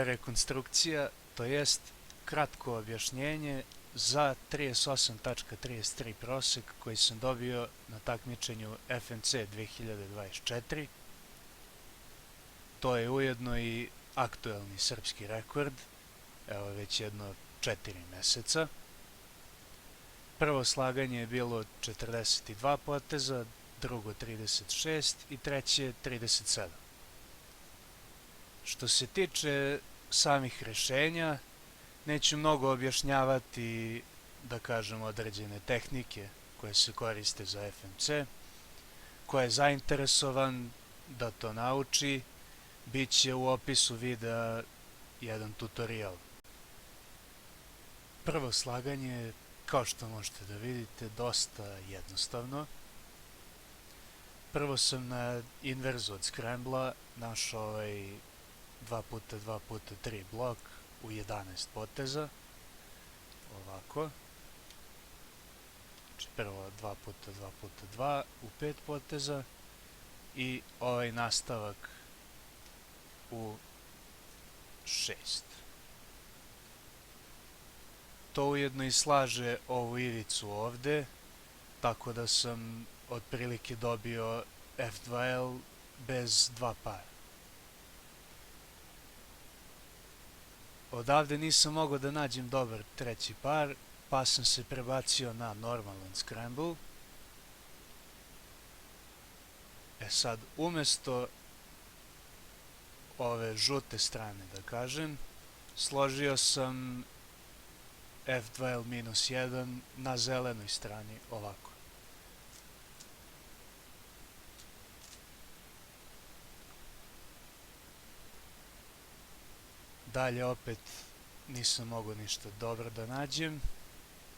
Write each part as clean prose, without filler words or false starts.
rekonstrukcija, to jest kratko objašnjenje za 38.33 prosek koji sam dobio na takmičenju FMC 2024. To je ujedno i aktuelni srpski rekord, evo već jedno 4 meseca. Prvo slaganje je bilo 42 poteza, drugo 36 i treće 37. Što se tiče samih rešenja, neću mnogo objašnjavati, da kažem, određene tehnike koje se koriste za FMC. Ko je zainteresovan da to nauči, bit će u opisu videa jedan tutorial. Prvo slaganje je, kao što možete da vidite, dosta jednostavno. Prvo sam na inverzu od scrambla našao ovaj 2x2x3 blok u 11 poteza, ovako. Znači prvo 2x2x2 u 5 poteza i ovaj nastavak u 6. To ujedno i slaže ovu ivicu ovde, tako da sam otprilike dobio F2L bez dva para. Odavde nisam mogao da nađem dobar treći par, pa sam se prebacio na normalan scramble. Sad, umesto ove žute strane, da kažem, složio sam F2L minus 1 na zelenoj strani, ovako. Dalje opet nisam mogao ništa dobro da nađem,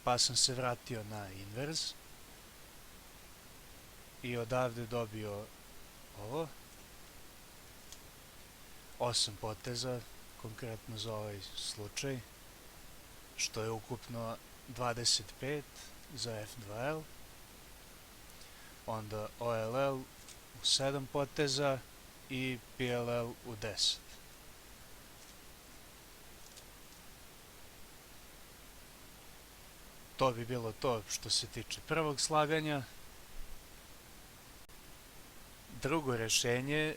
pa sam se vratio na inverz i odavde dobio ovo. 8 poteza, konkretno za ovaj slučaj, što je ukupno 25 za F2L. Onda OLL u 7 poteza i PLL u 10. To bi bilo to što se tiče prvog slaganja. Drugo rešenje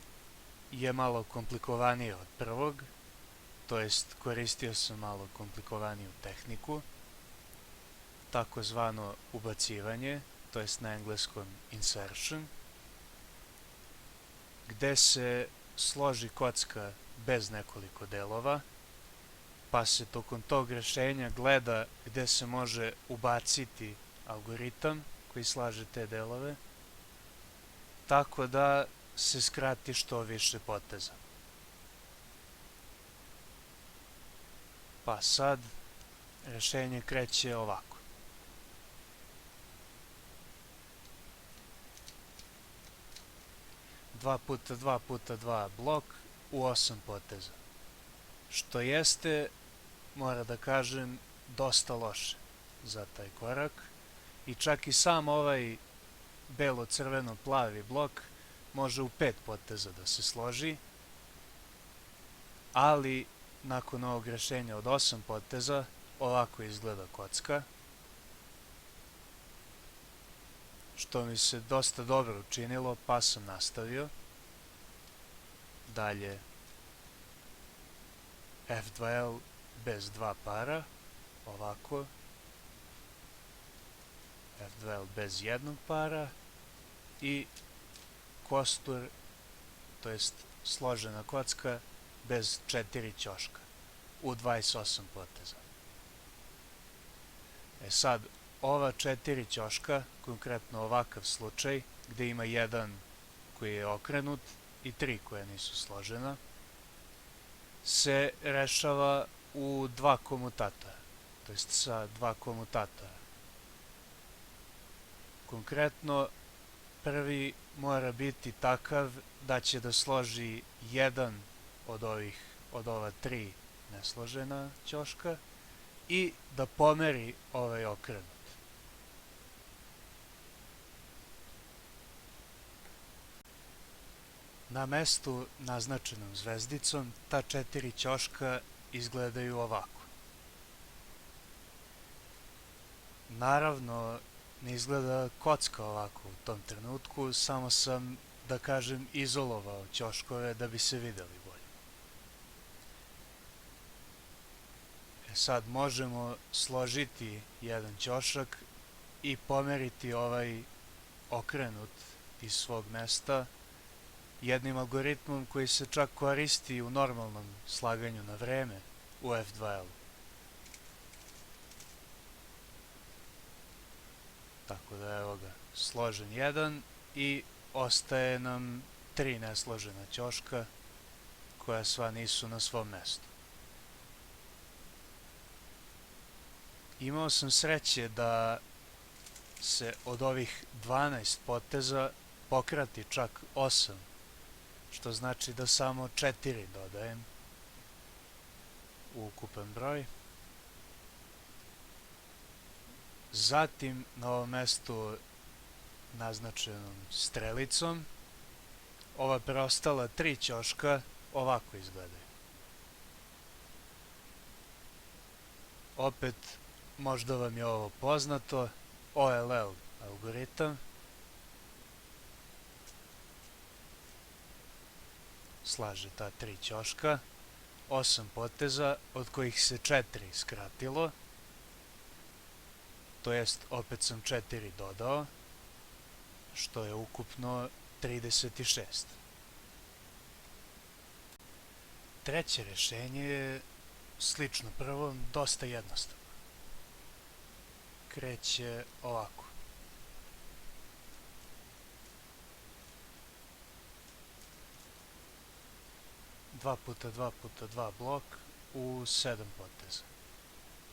je malo komplikovanije od prvog, to jest koristio sam malo komplikovaniju tehniku, takozvano ubacivanje, to jest na engleskom insertion, gde se složi kocka bez nekoliko delova, pa se tokom tog rešenja gleda gde se može ubaciti algoritam koji slaže te delove, tako da se skrati što više poteza. Pa sad rešenje kreće ovako. Dva puta 2x2 blok u 8 poteza. Što jeste, mora da kažem, dosta loše za taj korak. I čak i sam ovaj belo-crveno-plavi blok može u 5 poteza da se složi, ali nakon ovog rešenja od 8 poteza ovako izgleda kocka, što mi se dosta dobro učinilo, pa sam nastavio. Dalje F2L bez dva para, ovako. F2L bez jednog para i kostur, to jest složena kocka bez 4 ćoška u 28 poteza. Sad, ova 4 ćoška, konkretno ovakav slučaj, gde ima jedan koji je okrenut i 3 koja nisu složena, se rešava u dva komutatora, to jest sa dva komutatora. Konkretno, prvi mora biti takav da će da složi jedan od ova 3 nesložena ćoška i da pomeri ovaj okrenut. Na mestu naznačenom zvezdicom ta 4 ćoška izgledaju ovako. Naravno, ne izgleda kocka ovako u tom trenutku, samo sam, da kažem, izolovao ćoškove da bi se videli bolje. Sad možemo složiti jedan ćošak i pomeriti ovaj okrenut iz svog mesta jednim algoritmom koji se čak koristi u normalnom slaganju na vreme u F2L. Tako da evo ga, složen jedan i ostaje nam 3 nesložena ćoška koja sva nisu na svom mestu. Imao sam sreće da se od ovih 12 poteza pokrati čak 8, što znači da samo 4 dodajem u ukupan broj. Zatim na ovom mestu naznačenom strelicom ova preostala 3 ćoška ovako izgledaju. Opet, možda vam je ovo poznato, OLL algoritam. Slaže ta 3 ćoška, 8 poteza, od kojih se 4 skratilo, to jest opet sam 4 dodao, što je ukupno 36. Treće rešenje je slično prvom, dosta jednostavno. Kreće ovako. Dva puta 2 blok u 7 poteza.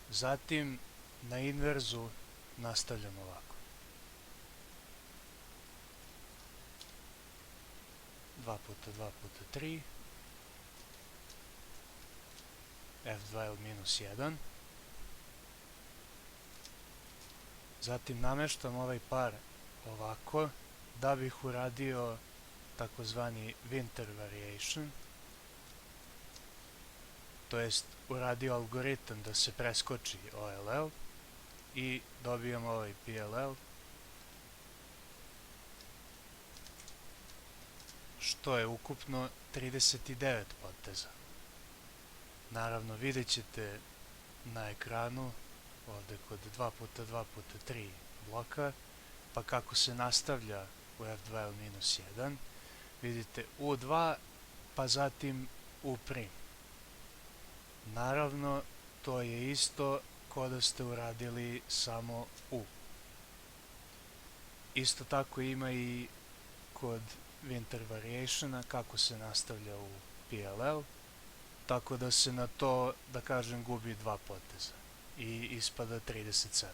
Zatim na inverzu nastavljam ovako. 2 puta 3 F2L minus 1. Zatim nameštam ovaj par ovako da bih uradio takozvani winter variation, to jest uradio algoritam da se preskoči OLL i dobijam ovaj PLL, što je ukupno 39 poteza. Naravno, vidjet ćete na ekranu ovde kod 2 puta 3 bloka, pa kako se nastavlja u F2L minus 1, vidite U2, pa zatim U'. Naravno, to je isto kao da ste uradili samo U. Isto tako ima i kod winter variationa kako se nastavlja u PLL, tako da se na to, da kažem, gubi 2 poteza i ispada 37.